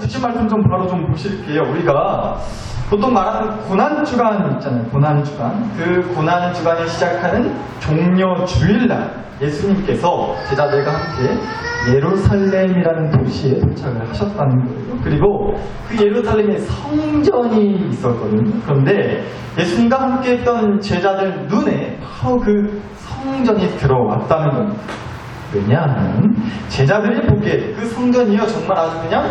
주신 말씀 좀 바로 좀 보실게요. 우리가 보통 말하는 고난주간 있잖아요. 고난주간. 그 고난주간을 시작하는 종려 주일날 예수님께서 제자들과 함께 예루살렘이라는 도시에 도착을 하셨다는 거예요. 그리고 그 예루살렘에 성전이 있었거든요. 그런데 예수님과 함께 했던 제자들 눈에 바로 그 성전이 들어왔다는 겁니다. 왜냐하면 제자들이 보기에 그 성전이요 정말 아주 그냥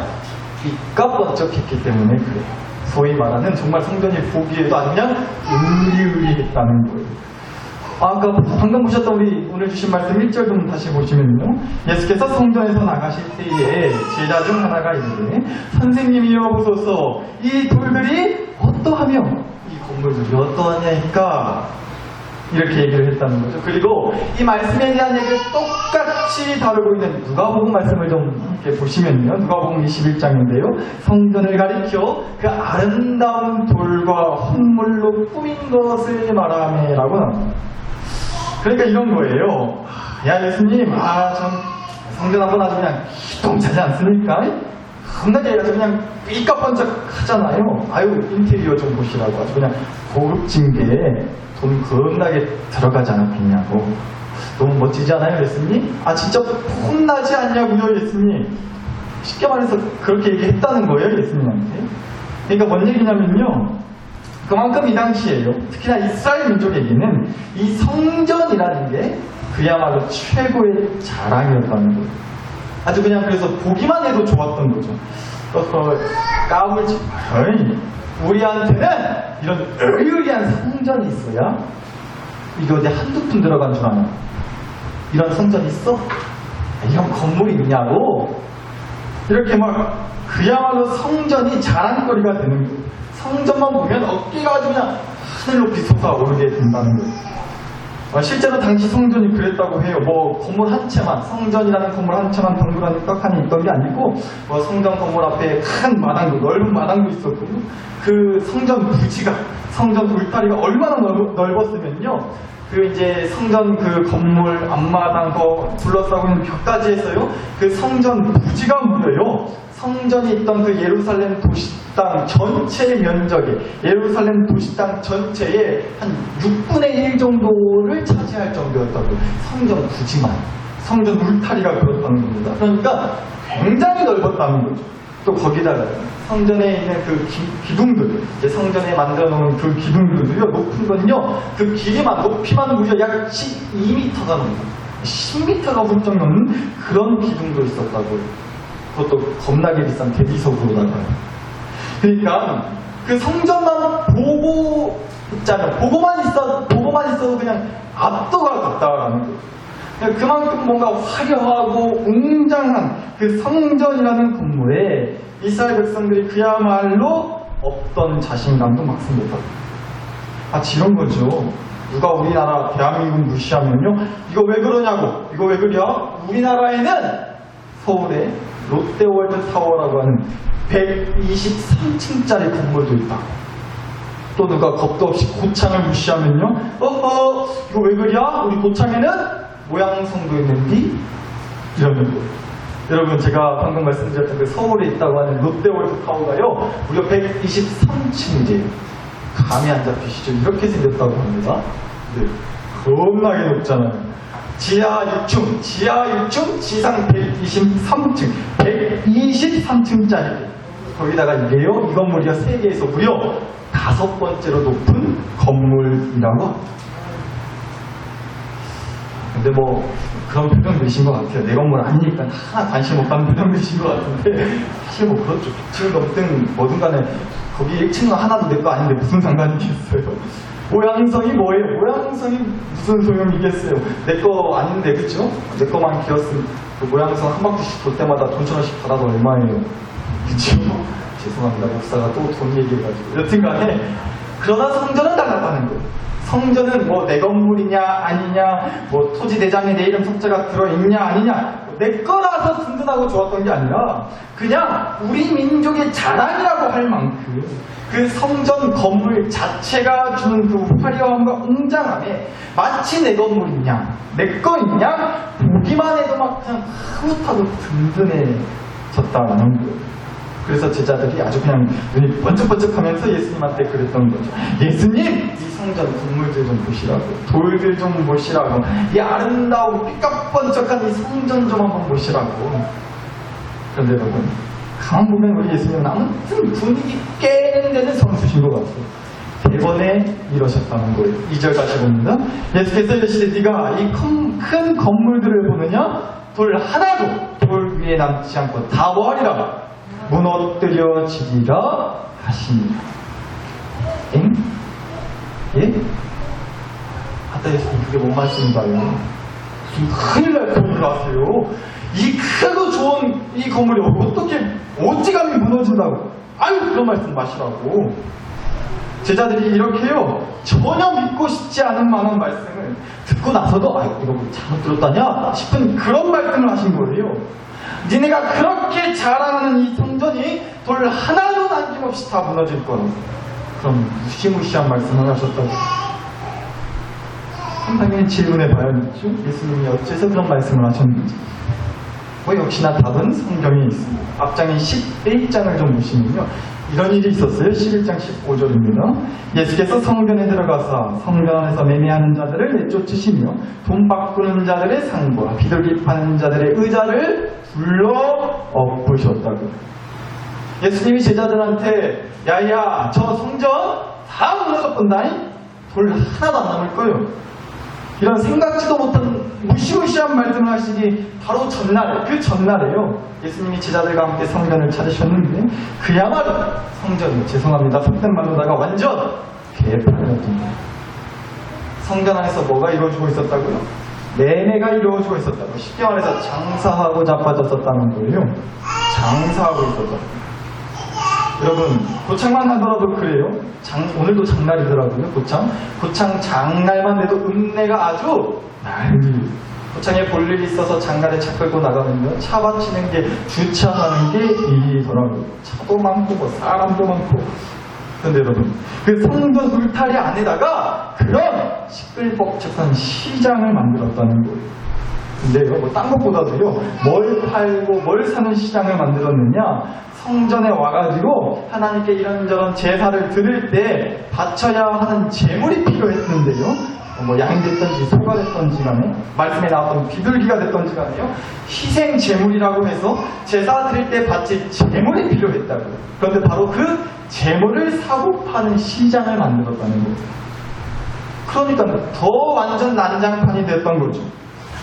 삐까번쩍했기 때문에 그래요. 소위 말하는 정말 성전이 보기에도 아주 그냥 으리으리했다는 거예요. 아까 방금 보셨던 우리 오늘 주신 말씀 1절 좀 다시 보시면요. 예수께서 성전에서 나가실 때에 제자 중 하나가 이르되 선생님이여 보소서 이 돌들이 어떠하며 이 건물들이 어떠하냐니까 이렇게 얘기를 했다는 거죠. 그리고 이 말씀에 대한 얘기를 똑같이 다루고 있는 누가복음 말씀을 좀 함께 보시면요. 누가복음 21장인데요. 성전을 가리켜 그 아름다운 돌과 헌물로 꾸민 것을 말하매라고 나옵니다. 그러니까 이런 거예요. 야 예수님, 참 성전 한번 아주 그냥 기똥차지 않습니까? 겁나게 아주 그냥 삐까번쩍 하잖아요. 아유 인테리어 좀 보시라고 아주 그냥 고급진 게 돈 겁나게 들어가지 않았겠냐고. 너무 멋지지 않아요 예수님? 진짜 혼나지 않냐고요 예수님? 쉽게 말해서 그렇게 얘기했다는 거예요 예수님한테. 그러니까 뭔 얘기냐면요, 그만큼 이 당시에요, 특히나 이스라엘 민족에게는 이 성전이라는 게 그야말로 최고의 자랑이었다는 거예요. 아주 그냥 그래서 보기만 해도 좋았던 거죠. 까불지 마요. 우리한테는 이런 의리한 성전이 있어야, 이게 어디 한두 푼 들어간 줄 아나? 이런 성전 있어? 이런 건물이 있냐고? 이렇게 막 그야말로 성전이 자랑거리가 되는 거예요. 성전만 보면 어깨가 아주 그냥 하늘 높이 솟아오르게 된다는 거예요. 실제로 당시 성전이 그랬다고 해요. 건물 한 채만, 성전이라는 건물 한 채만 덩그러니 떡하니 있던 게 아니고, 성전 건물 앞에 큰 마당도, 넓은 마당도 있었고요. 그 성전 부지가, 성전 울타리가 얼마나 넓었으면요, 그 이제 성전 그 건물 앞마당 더 둘러싸고 있는 벽까지 해서요, 그 성전 부지가 무려요, 성전이 있던 그 예루살렘 도시 땅 전체 면적에, 예루살렘 도시 땅 전체의 한 6분의 1 정도를 차지할 정도였다고. 성전 부지만, 성전 울타리가 그렇다는 겁니다. 그러니까 굉장히 넓었다는 거죠. 또 거기다가 성전에 있는 그 기둥들, 이제 성전에 만들어 놓은 그 기둥들도요, 높은 건요, 그 길이만, 높이만 무려 약 12m가 넘는, 10m가 훌쩍 넘는 그런 기둥도 있었다고요. 그것도 겁나게 비싼 대리석으로다가요. 그러니까 그 성전만 보고 있잖아요. 보고만 있어도 그냥 압도가 됐다라는 거예요. 그만큼 뭔가 화려하고 웅장한 그 성전이라는 건물에 이스라엘 백성들이 그야말로 없던 자신감도 막상 못하고. 이런 거죠. 누가 우리나라 대한민국 무시하면요, 이거 왜 그러냐고, 이거 왜 그래? 우리나라에는 서울에 롯데월드타워라고 하는 123층짜리 건물도 있다고. 또 누가 겁도 없이 고창을 무시하면요, 이거 왜 그래? 우리 고창에는 모양성도 있는데? 이러는 거예요. 여러분, 제가 방금 말씀드렸던 그 서울에 있다고 하는 롯데월드타워가요, 무려 123층이에요. 감이 안 잡히시죠? 이렇게 생겼다고 합니다. 네, 겁나게 높잖아요. 지하 6층, 지상 123층, 123층짜리. 거기다가 이게요, 이 건물이요, 세계에서 무려 5번째로 높은 건물이라고 합니다. 근데 그런 표정 내신 것 같아요. 내 건물 아니니까 하나 관심 없다는 표정 내신 것 같은데, 사실 그렇죠. 1층 넘든 뭐든 간에 거기 1층은 하나도 내 거 아닌데 무슨 상관이겠어요. 모양성이 뭐예요? 모양성이 무슨 소용이겠어요? 내 거 아닌데, 그쵸? 내 거만 기었으면 그 모양성 한 바퀴씩 돌 때마다 돈 1,000원씩 받아도 얼마예요? 그쵸? 죄송합니다. 목사가 또 돈 얘기해가지고. 여튼간에, 그러나 성전은 달랐다는 거예요. 성전은 내 건물이냐 아니냐, 토지 대장에 내 이름 석자가 들어있냐 아니냐, 내 거라서 든든하고 좋았던 게 아니라 그냥 우리 민족의 자랑이라고 할 만큼 그 성전 건물 자체가 주는 그 화려함과 웅장함에 마치 내 건물이냐 내 거 있냐 보기만 해도 막 그냥 흐뭇하고 든든해졌다는 거예요. 그래서 제자들이 아주 그냥 눈이 번쩍번쩍하면서 예수님한테 그랬던 거죠. 예수님, 이 성전 건물들 좀 보시라고, 돌들 좀 보시라고, 이 아름다운 삐까번쩍한 이 성전 좀 한번 보시라고. 그런데 여러분, 가만 보면 우리 예수님은 아무튼 분위기 깨는 데는 성수신 것 같아요. 대번에 이러셨다는 거예요. 2절 다시 봅니다. 예수께서 이르시되 네가 이 큰 건물들을 보느냐? 돌 하나도 돌 위에 남지 않고 다 뭐하리라? 무너뜨려지리라 하시니라. 엥? 예? 아따 예수님 그게 뭔 말씀인가요? 무슨 큰일 날 건물을 하세요? 이 크고 좋은 이 건물이 어떻게 어찌감이 무너진다고? 아유 그런 말씀 마시라고. 제자들이 이렇게요 전혀 믿고 싶지 않은 만한 말씀을 듣고 나서도 이거 잘못 들었다냐 싶은 그런 말씀을 하신 거예요. 니네가 그렇게 자랑하는 이 성전이 돌 하나도 남김없이 다 무너질 거라고. 그럼 무시무시한 말씀을 하셨다고. 당연히 질문해 봐야겠죠. 예수님이 어째서 그런 말씀을 하셨는지. 역시나 답은 성경에 있습니다. 앞장인 11장을 좀 보시면요. 이런 일이 있었어요. 11장 15절입니다. 예수께서 성전에 들어가서 성전 안에서 매매하는 자들을 내쫓으시며 돈 바꾸는 자들의 상과 비둘기 파는 자들의 의자를 불러 엎으셨다고. 예수님이 제자들한테 야야 저 성전 다 무너져 본다니 돌 하나도 안 남을 거예요. 이런 생각지도 못한 무시무시한 말씀을 하시기 바로 전날, 그 전날에요. 예수님이 제자들과 함께 성전을 찾으셨는데 그야말로 성전이 죄송합니다. 속된 말로다가 완전 개판이었던 거예요. 성전 안에서 뭐가 이루어지고 있었다고요? 매매가 이루어지고 있었다고. 쉽게 말해서 장사하고 자빠졌었다는 거예요. 장사하고 있었다고. 여러분 고창만 하더라도 그래요. 오늘도 장날이더라고요. 고창 장날만 돼도 읍내가 아주 난리. 고창에 볼 일이 있어서 장날에 차 끌고 나가면요 차 받치는 게 주차하는 게 일이더라고요. 차도 많고 뭐 사람도 많고. 그런데 여러분 그 성전 울타리 안에다가 그런 시끌벅적한 시장을 만들었다는 거예요. 근데요 뭐 딴 것보다도요 뭘 팔고 뭘 사는 시장을 만들었느냐, 성전에 와가지고 하나님께 이런저런 제사를 드릴 때 바쳐야 하는 제물이 필요했는데요. 뭐 양이 됐던지 소가 됐던지 간에 말씀에 나왔던 비둘기가 됐던지 간에요 희생 제물이라고 해서 제사 드릴 때 바칠 제물이 필요했다고요. 그런데 바로 그 제물을 사고 파는 시장을 만들었다는 거예요. 그러니까 더 완전 난장판이 됐던 거죠.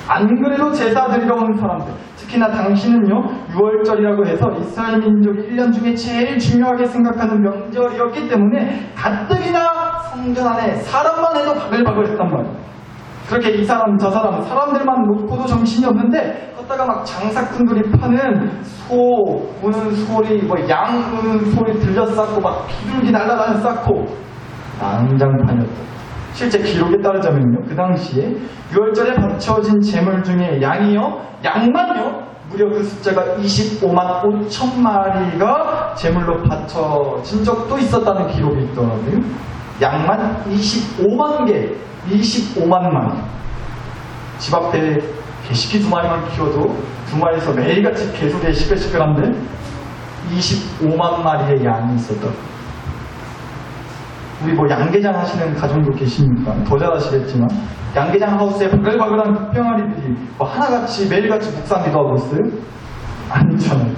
안 그래도 제사 드리러 온 사람들, 특히나 당신은요 6월절이라고 해서 이스라엘 민족이 1년 중에 제일 중요하게 생각하는 명절이었기 때문에 가뜩이나 성전 안에 사람만 해도 바글바글 했단 말이에요. 그렇게 이 사람 저 사람 사람들만 놓고도 정신이 없는데 걷다가 막 장사꾼들이 파는 소 우는 소리, 뭐 양 우는 소리 들려쌌고 막 비둘기 날아다녀 쌓고 난장판이었다. 실제 기록에 따르자면요 그 당시에 6월절에 바쳐진 제물 중에 양만요 무려 그 숫자가 25만 5천 마리가 제물로 바쳐진 적도 있었다는 기록이 있더라고요. 양만 25만 개, 25만 마리. 집 앞에 개시키 2마리만 키워도 2마리에서 매일같이 계속 시끌시끌한데 25만 마리의 양이 있었다고. 우리 뭐 양계장 하시는 가정도 계십니까? 더 잘하시겠지만 양계장 하우스에 바글바글한 병아리들이 뭐 하나같이 매일같이 묵상기도 하고 있어요? 아니잖아요.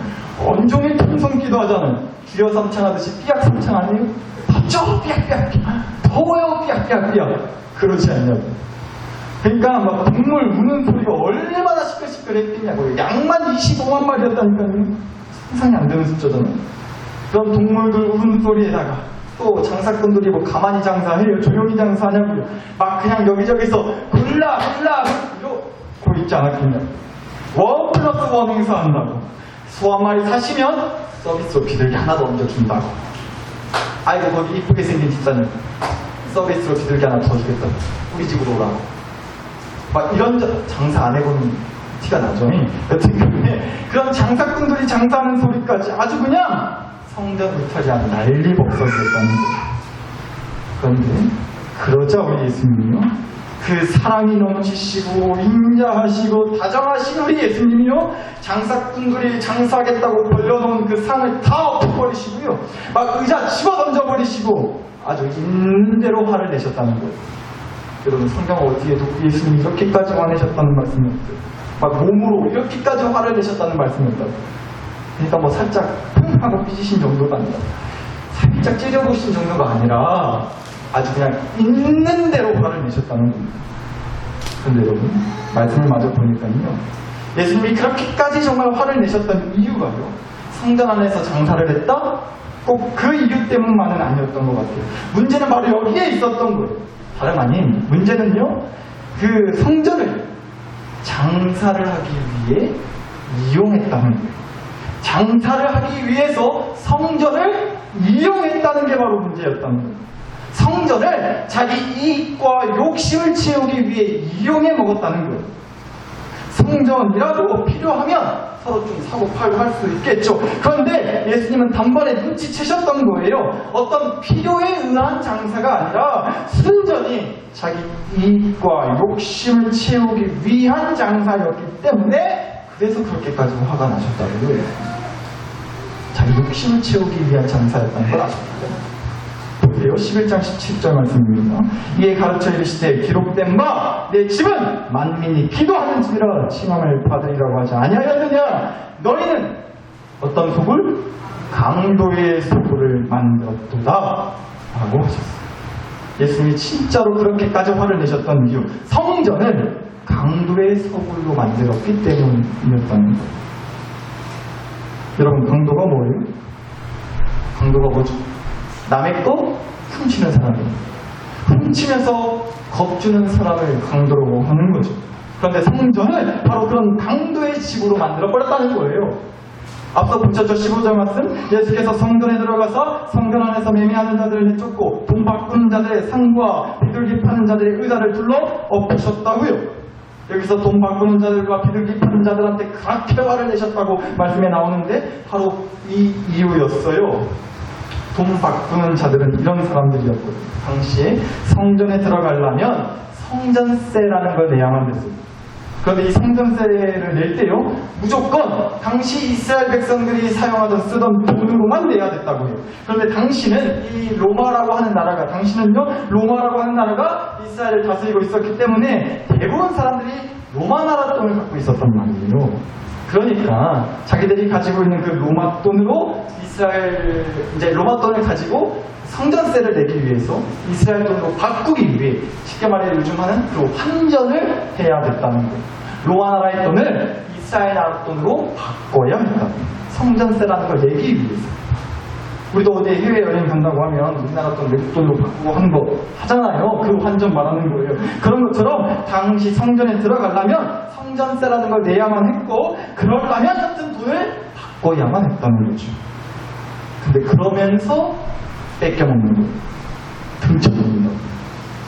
온종일 통성기도 하잖아요. 주여 삼창하듯이 삐약삼창 아니에요? 덥죠? 삐약삐약 더워요? 삐약삐약 그러지 않냐고. 그러니까 막 동물 우는 소리가 얼마나 시끌시끌했겠냐고요. 양만 25만 마리였다니까요. 상상이 안 되는 숫자잖아요. 그런 동물들 우는 소리에다가 또 장사꾼들이 뭐 가만히 장사해요? 조용히 장사하냐고요? 막 그냥 여기저기서 골라 이러고 있지 않았겠냐. 1+1 행사한다고. 소 한 마리 사시면 서비스로 비둘기 하나 더 얹어준다고. 아이고 거기 이쁘게 생긴 집사님 서비스로 비둘기 하나 더 주겠다고. 우리 집으로 오라고. 막 이런 장사 안 해보는 티가 나죠. 여튼 그런 장사꾼들이 장사하는 소리까지 아주 그냥 성전 울타리 안에 난리 법석이었다는 거죠. 그런데 그러자 우리 예수님이요 그 사랑이 넘치시고 인자하시고 다정하신 우리 예수님이요, 장사꾼들이 장사하겠다고 벌려놓은 그 상을 다 엎어버리시고요, 막 의자 집어 던져버리시고 아주 있는 대로 화를 내셨다는 거예요. 여러분, 성경 어디에도 예수님이 이렇게까지 화내셨다는 말씀이 없어요. 막 몸으로 이렇게까지 화를 내셨다는 말씀이 없다고. 그러니까 뭐 살짝 흥 하고 삐지신 정도가 아니라, 살짝 찢어보신 정도가 아니라 아주 그냥 있는 대로 화를 내셨다는 겁니다. 그런데 여러분, 말씀을 마저 보니까요, 예수님이 그렇게까지 정말 화를 내셨던 이유가요, 성전 안에서 장사를 했다? 꼭 그 이유 때문만은 아니었던 것 같아요. 문제는 바로 여기에 있었던 거예요. 다름 아닌 문제는요, 그 성전을 장사를 하기 위해 이용했다는 거예요. 장사를 하기 위해서 성전을 이용했다는 게 바로 문제였다는 거예요. 성전을 자기 이익과 욕심을 채우기 위해 이용해 먹었다는 거예요. 성전이라도 필요하면 서로 좀 사고 팔고 할 수 있겠죠. 그런데 예수님은 단번에 눈치채셨던 거예요. 어떤 필요에 의한 장사가 아니라 순전히 자기 이익과 욕심을 채우기 위한 장사였기 때문에, 그래서 그렇게까지 화가 나셨다는 거예요. 자기 욕심을 채우기 위한 장사였다는 걸 아셨거든요. 보세요. 11장 17절 말씀입니다. 이에 가르쳐 이르시되 기록된 바 내 집은 만민이 기도하는 집이라 칭함을 받으리라고 하지 아니하였느냐. 너희는 어떤 소굴? 강도의 소굴을 만들었도다 라고 하셨어요. 예수님이 진짜로 그렇게까지 화를 내셨던 이유, 성전을 강도의 소굴로 만들었기 때문이었다는 거예요. 여러분, 강도가 뭐예요? 강도가 뭐죠? 남의 거 훔치는 사람이에요. 훔치면서 겁주는 사람을 강도라고 하는 거죠. 그런데 성전을 바로 그런 강도의 집으로 만들어버렸다는 거예요. 앞서 보셨죠? 15절 말씀. 예수께서 성전에 들어가서 성전 안에서 매매하는 자들을 내쫓고 돈 바꾸는 자들의 상과 비둘기 파는 자들의 의자를 둘러 엎으셨다고요. 여기서 돈 바꾸는 자들과 비둘기 파는 자들한테 그렇게 화를 내셨다고 말씀에 나오는데, 바로 이 이유였어요. 돈 바꾸는 자들은 이런 사람들이었거든요. 당시에 성전에 들어가려면 성전세라는 걸 내야만 됐습니다. 그런데 이 성전세를 낼 때요, 무조건 당시 이스라엘 백성들이 사용하던 쓰던 돈으로만 내야 됐다고 해요. 그런데 당시는 이 로마라고 하는 나라가, 로마라고 하는 나라가 이스라엘을 다스리고 있었기 때문에 대부분 사람들이 로마 나라 돈을 갖고 있었단 말이에요. 그러니까 자기들이 가지고 있는 그 로마 돈으로 로마 돈을 가지고 성전세를 내기 위해서 이스라엘 돈으로 바꾸기 위해, 쉽게 말해 요즘 하는 그 환전을 해야 됐다는 거예요. 로마 나라의 돈을 이스라엘 나라 돈으로 바꿔야 했다는 거예요. 성전세라는 걸 내기 위해서. 우리도 어디 해외여행 간다고 하면 우리나라 돈 외국 돈으로 바꾸고 하는 거 하잖아요. 그 환전 말하는 거예요. 그런 것처럼 당시 성전에 들어가려면 성전세라는 걸 내야만 했고, 그러려면 같은 돈을 바꿔야만 했다는 거죠. 근데 그러면서 뺏겨먹는 거예요. 등쳐먹는 거예요.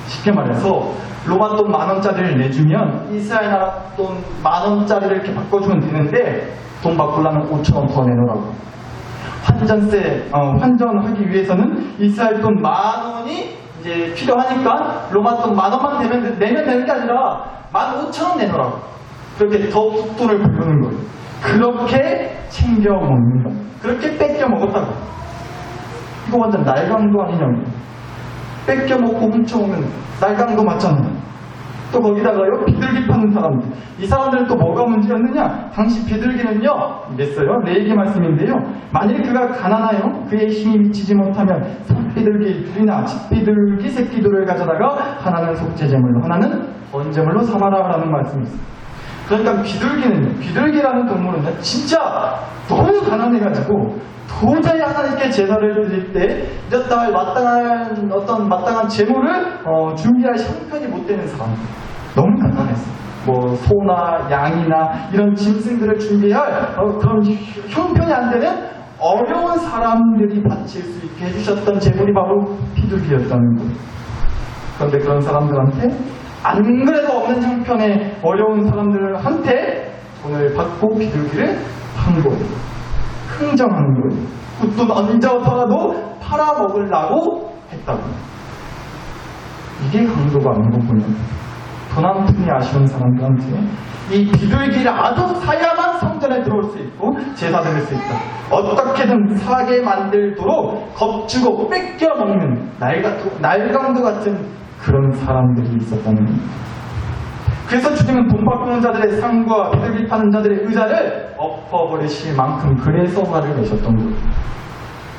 쉽게 말해서 로마 돈 10,000원짜리를 내주면 이스라엘 나라 돈 10,000원짜리를 이렇게 바꿔주면 되는데, 돈 바꾸려면 5,000원 더 내놓으라고. 환전하기 위해서는 이스라엘 돈 10,000원이 이제 필요하니까 로마 돈 10,000원만 내면 되는 게 아니라 15,000원 내놓으라고. 그렇게 더 푼돈을 부르는 거예요. 그렇게 챙겨 먹는 거예요. 그렇게 뺏겨 먹었다고. 이거 완전 날강도 아니냐고. 뺏겨 먹고 훔쳐오면 날강도 맞잖아요. 또 거기다가요, 비둘기 파는 사람들. 이 사람들은 또 뭐가 문제였느냐? 당시 비둘기는요, 이랬어요. 레위기 말씀인데요. 만일 그가 가난하여 그의 힘이 미치지 못하면 산비둘기 둘이나 집비둘기 새끼들을 가져다가 하나는 속죄제물로, 하나는 번제물로 삼아라라는 말씀이 있어요. 그러니까 비둘기라는 동물은 진짜 너무 가난해가지고 도저히 하나님께 제사를 드릴 때 이렇다 마땅한 제물을 준비할 형편이 못 되는 사람, 너무 가난했어. 뭐 소나 양이나 이런 짐승들을 준비할 그런 형편이 안 되는 어려운 사람들이 바칠 수 있게 해주셨던 제물이 바로 비둘기였다는 거예요. 그런데 그런 사람들한테, 안 그래도 없는 형편의 어려운 사람들한테 돈을 받고 비둘기를 판 거예요. 흥정하는 거예요. 돈 얹어서라도 팔아먹으려고 했다고. 이게 강도가 아니고 보면 돈 한 푼이 아쉬운 사람들한테 이 비둘기를 아주 사야만 성전에 들어올 수 있고 제사 드릴 수 있다. 어떻게든 사게 만들도록 겁주고 뺏겨 먹는 날강도 같은 그런 사람들이 있었다는 겁니다. 그래서 주님은 돈 바꾸는 자들의 상과 비둘기 파는 자들의 의자를 엎어버리실 만큼 그래서 화를 내셨던 거예요.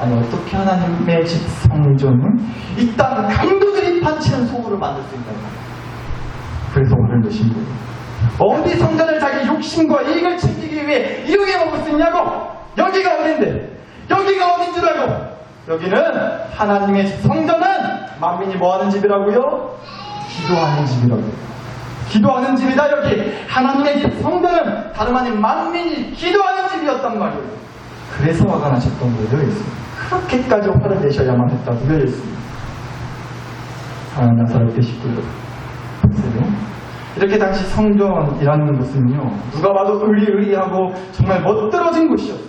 아니 어떻게 하나님의 집 성전은 이 땅 강도들이 판치는 소굴을 만들 수 있다는 거예요. 그래서 화를 내신 거예요. 어디 성전을 자기 욕심과 이익을 챙기기 위해 이용해 먹을 수 있냐고! 여기가 어딘데? 여기가 어딘 줄 알고! 여기는 하나님의 집 성전은 만민이 뭐하는 집이라고요? 기도하는 집이라고요. 기도하는 집이다 여기. 하나님의 집 성전은 다름 아닌 만민이 기도하는 집이었단 말이에요. 그래서 화가 나셨던 거예요. 예수님. 그렇게까지 화를 내셔야만 했다고요. 예수님. 나사렛 대식구들 보세요. 이렇게 당시 성전이라는 곳은요, 누가 봐도 의리의리하고 정말 멋들어진 곳이었어요.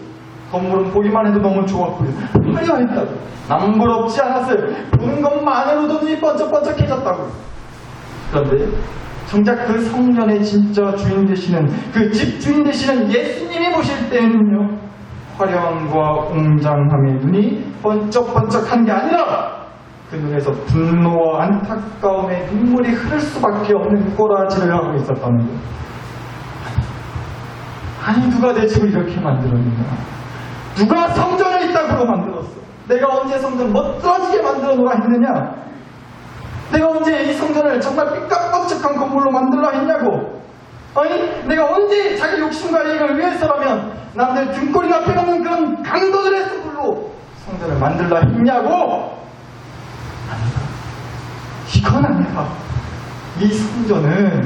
건물은 보기만 해도 너무 좋았고요. 화려했다고. 남부럽지 않았어요. 보는 것만으로도 눈이 번쩍번쩍해졌다고요. 그런데 정작 그 성전의 진짜 주인 되시는, 그 집주인 되시는 예수님이 보실 때는요, 화려함과 웅장함의 눈이 번쩍번쩍한 게 아니라 그 눈에서 분노와 안타까움의 눈물이 흐를 수밖에 없는 꼬라지를 하고 있었다는 거예요. 아니 누가 내 집을 이렇게 만들었느냐? 누가 성전을 이따구로 만들었어? 내가 언제 성전 멋들어지게 만들어 놓으라 했느냐? 내가 언제 이 성전을 정말 삐까뻔쩍한 건물로 만들라 했냐고? 아니 내가 언제 자기 욕심과 이익을 위해서라면 남들 등골이나 빼놓는 그런 강도들의 소굴로 성전을 만들라 했냐고? 아니다. 이건 아니라 이 성전은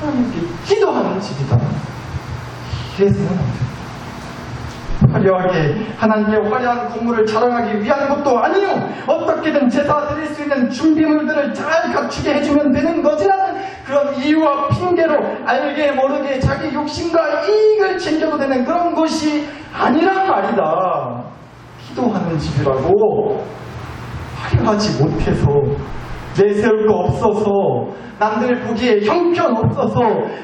하나님께 기도하는 집이다. 이래서는 안 된다. 화려하게 하나님의 화려한 건물을 자랑하기 위한 것도 아니요, 어떻게든 제사 드릴 수 있는 준비물들을 잘 갖추게 해주면 되는 것이라는 그런 이유와 핑계로 알게 모르게 자기 욕심과 이익을 챙겨도 되는 그런 것이 아니란 말이다. 기도하는 집이라고. 화려하지 못해서, 내세울 거 없어서, 남들 보기에 형편없어서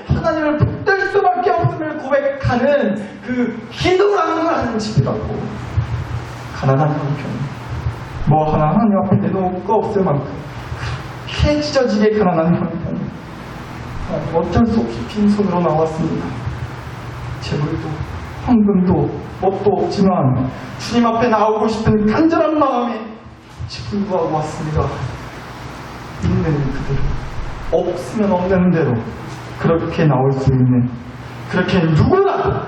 하나님을 붙들 수밖에 없음을 고백하는 그 기도라는 하는 집이라고. 가난한 형편, 뭐 하나 하나님 앞에 내놓을 거 없을 만큼 그렇게 찢어지게 가난한 형편, 어쩔 수 없이 빈손으로 나왔습니다. 재물도 황금도 뭣도 없지만 주님 앞에 나오고 싶은 간절한 마음에 불구하고 왔습니다. 있는 그대로, 없으면 없는 대로 그렇게 나올 수 있는, 그렇게 누구라도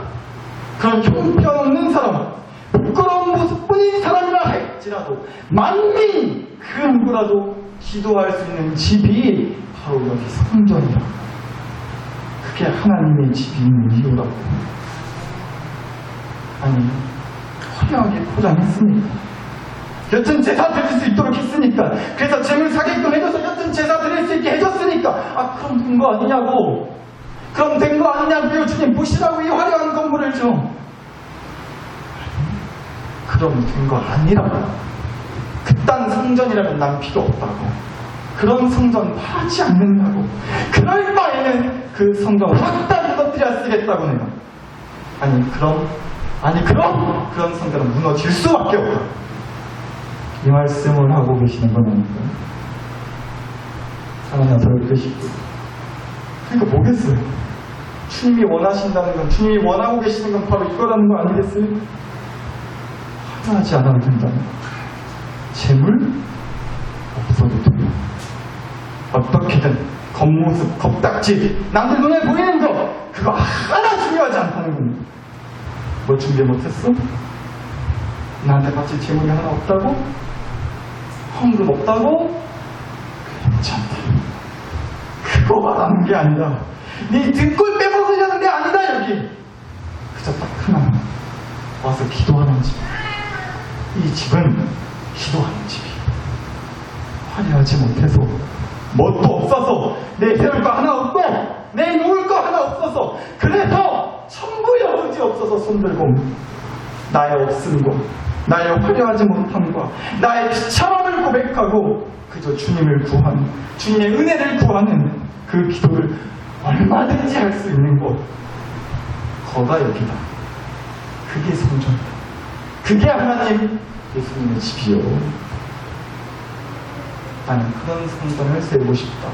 그런 형편없는 사람, 부끄러운 모습뿐인 사람이라 할지라도 만민이 그 누구라도 기도할 수 있는 집이 바로 여기 성전이라고. 그게 하나님의 집이 있는 이유라고. 아니 화려하게 포장했습니까? 여튼 제사 드릴 수 있도록 했으니까, 그래서 재물 사게끔 해줘서 여튼 제사 드릴 수 있게 해줬으니까, 그럼 된 거 아니냐고. 그럼 된 거 아니냐고요. 주님 보시라고 이 화려한 건물을 좀. 그럼 된 거 아니라고. 그딴 성전이라면 난 필요 없다고. 그런 성전 바라지 않는다고. 그럴 바에는 그 성전 확 다 무너뜨려 쓰겠다고 내가. 그럼 그런 성전은 무너질 수밖에 없다. 이 말씀을 하고 계시는 건 아닐까요? 사랑하는 나사렛 대식구. 그러니까 뭐겠어요? 주님이 원하신다는 건, 주님이 원하고 계시는 건 바로 이거라는 거 아니겠어요? 화려하지 않아도 된다는 거. 재물 없어도 돼요. 어떻게든 겉모습, 겉딱지, 남들 눈에 보이는 거, 그거 하나 중요하지 않다는 겁니다. 뭐 준비 못했어? 나한테 바칠 재물이 하나 없다고? 황금 없다고? 괜찮다. 그거 말하는 게 아니라 네 등골 빼먹으려는 게 아니다. 여기 그저 딱 하나, 와서 기도하는 집. 이 집은 기도하는 집이에요. 화려하지 못해서, 뭣도 없어서, 내 세울 거 하나 없고 내 놓을 거 하나 없어서, 그래서 천부 여부지 없어서 손들고 나의 없음과 나의 화려하지 못함과 나의 비참함을 고백하고 그저 주님을 구하는, 주님의 은혜를 구하는 그 기도를 얼마든지 할 수 있는 곳, 거가 여기다. 그게 성전이다. 그게 하나님 예수님의 집이요. 나는 그런 성전을 세우고 싶다.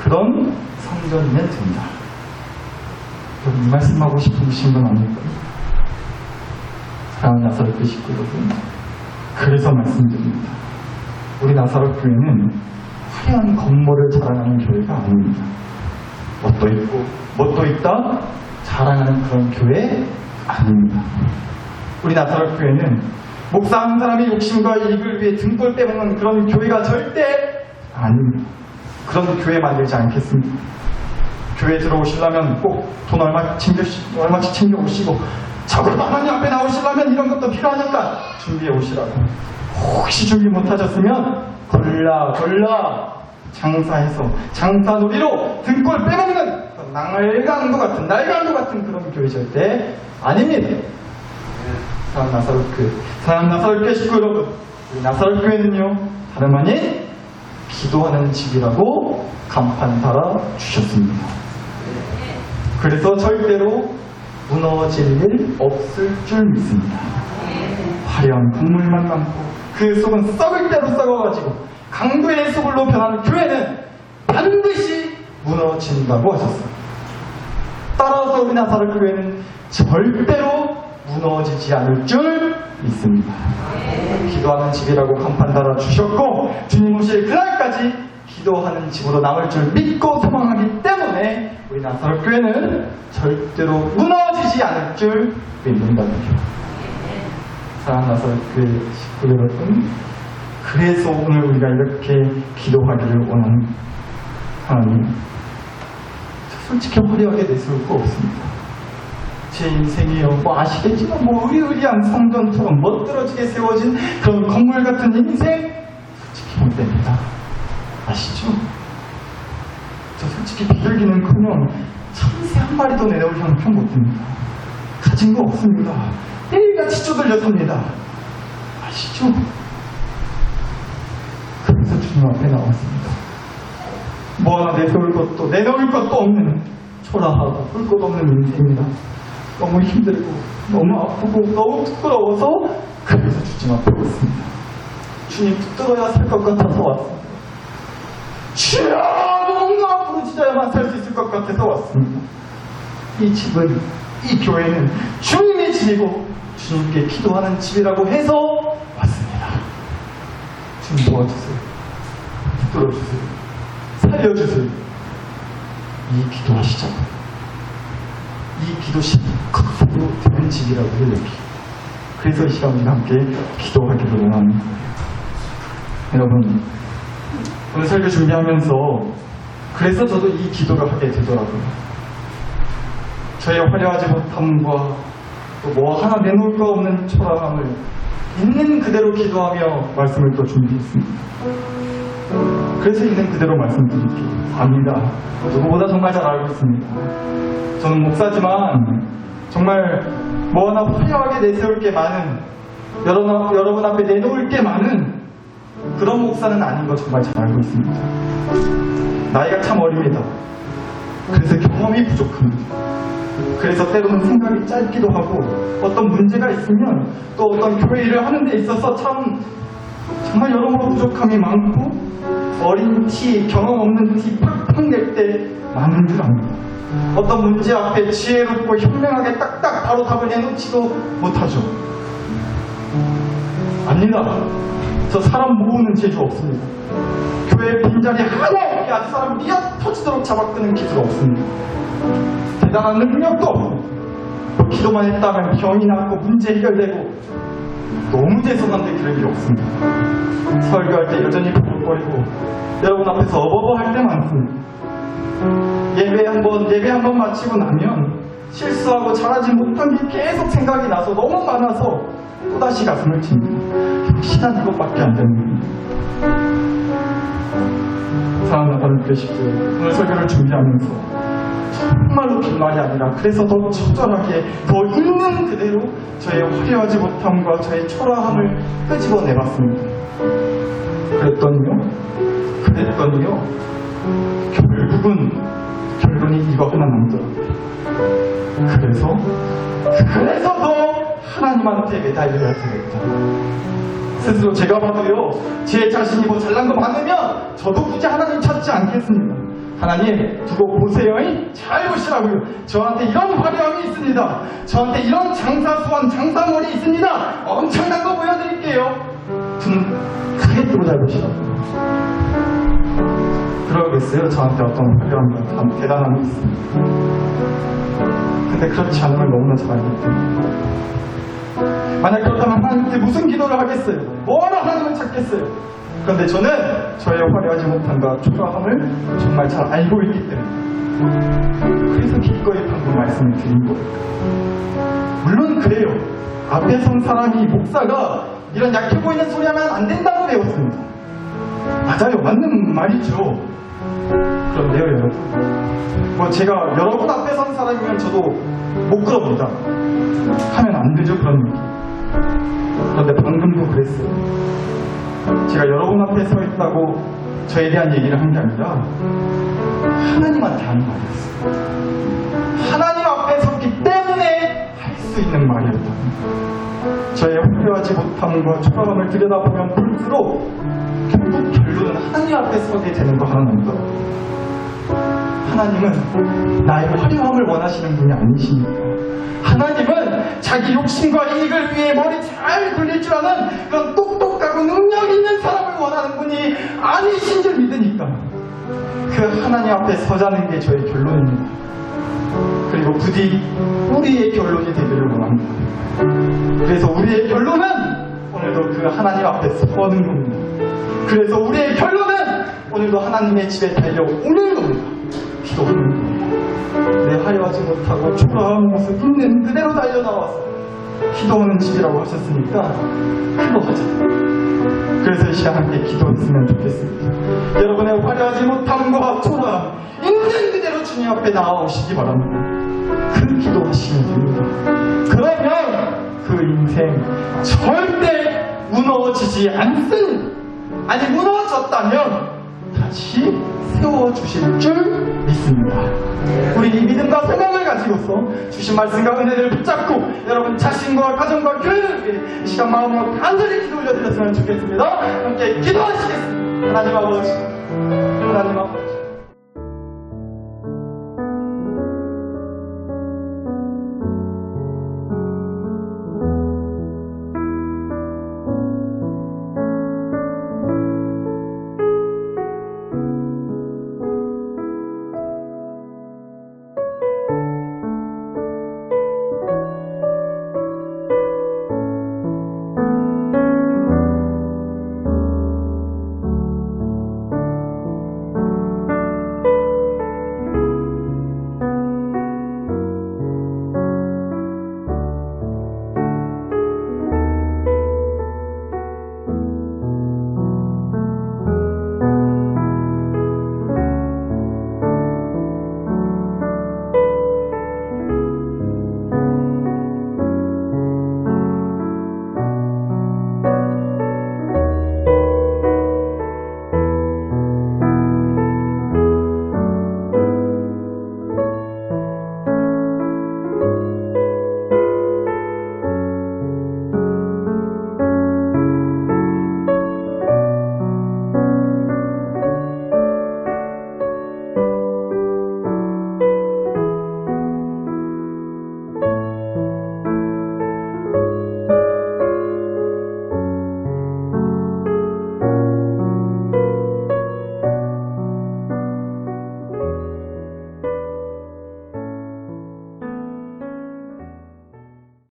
그런 성전이면 된다. 여러분, 이 말씀하고 싶으신 건 아닐 거예요. 사랑하는 나사렛 식구 여러분, 그래서 말씀드립니다. 우리 나사렛 교회는 화려한 건물을 자랑하는 교회가 아닙니다. 뭣도 있고 뭣도 있다 자랑하는 그런 교회 아닙니다. 우리 나사렛 교회는 목사 한 사람의 욕심과 이익을 위해 등골 빼먹는 그런 교회가 절대 아닙니다. 그런 교회 만들지 않겠습니다. 교회 들어오시려면 꼭 돈 얼마씩 챙겨오시고, 적어도 하나님 앞에 나오시려면 이런 것도 필요하니까 준비해 오시라고. 혹시 준비 못하셨으면 골라 장사해서 장사놀이로 등골 빼먹는 날강도 같은 그런 교회 절대 아닙니다. 사랑하는 나사렛 교회 식구 여러분, 우리 나사렛 교회는요, 다름 아닌 기도하는 집이라고 간판 달아 주셨습니다. 그래서 절대로 무너질 일 없을 줄 믿습니다. 화려한 건물만 많고 그 속은 썩을 대로 썩어가지고 강도의 소굴로 변하는 교회는 반드시 무너진다고 하셨어요. 따라서 우리 나사렛 교회는 절대로 무너지지 않을 줄 믿습니다. 기도하는 집이라고 간판 달아 주셨고, 주님 오실 그날까지 기도하는 집으로 남을 줄 믿고 소망하기 때문에 우리 나사렛 교회는 절대로 무너지지 않을 줄 믿는다는 거죠. 사랑하는 나사렛 교회 식구 여러분, 그래서 오늘 우리가 이렇게 기도하기를 원하는 하나님, 솔직히 화려하게 내세울 거 없습니다. 제 인생이요, 아시겠지만 의리의리한 성전처럼 멋들어지게 세워진 그런 건물 같은 인생 솔직히 못 됩니다. 아시죠? 저 솔직히 비둘기는커녕 참새 한 마리도 내놓을 형편 못 듭니다. 가진 거 없습니다. 매일같이 쪼들려 삽니다. 아시죠? 그래서 주님 앞에 나왔습니다. 뭐 하나 내놓을 것도 없는 초라하고 볼 것 없는 인생입니다. 너무 힘들고 너무 아프고 너무 부끄러워서 그래서 주님 앞에 왔습니다. 주님 붙들어야 살 것 같아서 왔습니다. 주여, 뭔가 부르짖어야만 살 수 있을 것 같아서 왔습니다. 이 집은, 이 교회는 주님의 집이고 주님께 기도하는 집이라고 해서 왔습니다. 주님 도와주세요. 붙들어주세요. 살려주세요. 이 기도하시자고. 이 기도심 컷으로 되는 집이라고 해요. 그래서 이 시간 우리가 함께 기도하기를 원하는 거예요. 여러분, 오늘 설교 준비하면서 그래서 저도 이 기도를 하게 되더라고요. 저의 화려하지 못함과 또 뭐 하나 내놓을 거 없는 초라함을 있는 그대로 기도하며 말씀을 또 준비했습니다. 그래서 있는 그대로 말씀드릴게요. 압니다. 누구보다 정말 잘 알고 있습니다. 저는 목사지만 정말 뭐 하나 화려하게 내세울 게 많은, 여러분 앞에 내놓을 게 많은 그런 목사는 아닌 거 정말 잘 알고 있습니다. 나이가 참 어립니다. 그래서 경험이 부족합니다. 그래서 때로는 생각이 짧기도 하고, 어떤 문제가 있으면 또 어떤 교회 일을 하는 데 있어서 정말 여러모로 부족함이 많고, 어린 티, 경험 없는 티 팍팍 낼 때 많은 줄 압니다. 어떤 문제 앞에 지혜롭고 현명하게 딱딱 바로 답을 내놓지도 못하죠. 압니다. 저 사람 모으는 재주 없습니다. 교회 빈자리 하나 없게 아주 사람 미어 터지도록 잡아끄는 기술 없습니다. 대단한 능력도 없습니다. 기도만 했다면 병이 낫고 문제 해결되고, 너무 죄송한데 그럴 일 없습니다. 설교할 때 여전히 부글거리고 여러분 앞에서 어버버 할 때 많습니다. 예배 한 번 마치고 나면 실수하고 잘하지 못한 게 계속 생각이 나서 너무 많아서 또다시 가슴을 칩니다. 역시나 이것밖에 안 됩니다. 사랑하는 나사렛 교회 식구, 오늘 설교를 준비하면서 정말로 빈말이 아니라 그래서 더 처절하게 더 있는 그대로 저의 화려하지 못함과 저의 초라함을 끄집어내봤습니다. 그랬더니요 결론이 이거 하나 남더라고요. 그래서 더 하나님한테 매달려야 되겠다. 스스로 제가 봐도요, 제 자신이 뭐 잘난 거 많으면 저도 굳이 하나님 찾지 않겠습니다. 하나님 두고 보세요. 잘 보시라고요. 저한테 이런 화려함이 있습니다. 저한테 이런 장사머리 있습니다. 엄청난 거 보여드릴게요. 크게 뜨고 잘 보시라고요. 그러겠어요. 저한테 어떤 화려함과 대단함이 있습니다. 근데 그렇지 않으면 너무나 잘 알기 때문에. 만약 그렇다면 하나님께 무슨 기도를 하겠어요? 뭐로 하나님을 찾겠어요? 그런데 저는 저의 화려하지 못함과 초라함을 정말 잘 알고 있기 때문에 그래서 기꺼이 방금 말씀을 드린 거예요. 물론 그래요. 앞에 선 사람이 목사가 이런 약해 보이는 소리 하면 안 된다고 배웠습니다. 맞아요. 맞는 말이죠. 그런데요 여러분, 뭐 제가 여러분 앞에 선 사람이면 저도 못 그럽니다. 하면 안 되죠 그런 얘기. 그런데 방금도 그랬어요. 제가 여러분 앞에 서 있다고 저에 대한 얘기를 한 게 아니라 하나님한테 하는 말이었어요. 하나님 앞에 섰기 때문에 할 수 있는 말이었다. 저의 화려하지 못함과 초라함을 들여다보면 볼수록 결국 결론은 하나님 앞에 서게 되는 거 하나 남더라고요. 하나님은 나의 화려함을 원하시는 분이 아니십니다. 하나님은 자기 욕심과 이익을 위해 머리 잘 굴릴 줄 아는 그런 똑똑하고 능력 있는 사람을 원하는 분이 아니신 줄 믿으니까 그 하나님 앞에 서자는 게 저의 결론입니다. 그리고 부디 우리의 결론이 되기를 원합니다. 그래서 우리의 결론은 오늘도 그 하나님 앞에 서는 겁니다. 그래서 우리의 결론은 오늘도 하나님의 집에 달려오는 겁니다. 기도하는 거예요. 내 화려하지 못하고 초라한 모습 있는 그대로 달려나와서 기도하는 집이라고 하셨으니까 기도하자. 그래서 이 시간 함께 기도했으면 좋겠습니다. 여러분의 화려하지 못함과 초라함 있는 그대로 주님 앞에 나아오시기 바랍니다. 그 기도하시면 됩니다. 그러면 그 인생 절대 무너지지 않습니다. 아니 무너졌다면 다시 세워주실 줄 믿습니다. 우리 이 믿음과 소망을 가지고서 주신 말씀과 은혜를 붙잡고 여러분 자신과 가정과 교회를 위해 이 시간 마음으로 간절히 기도 올려드렸으면 좋겠습니다. 함께 기도하시겠습니다. 하나님 아버지, 하나님 아버지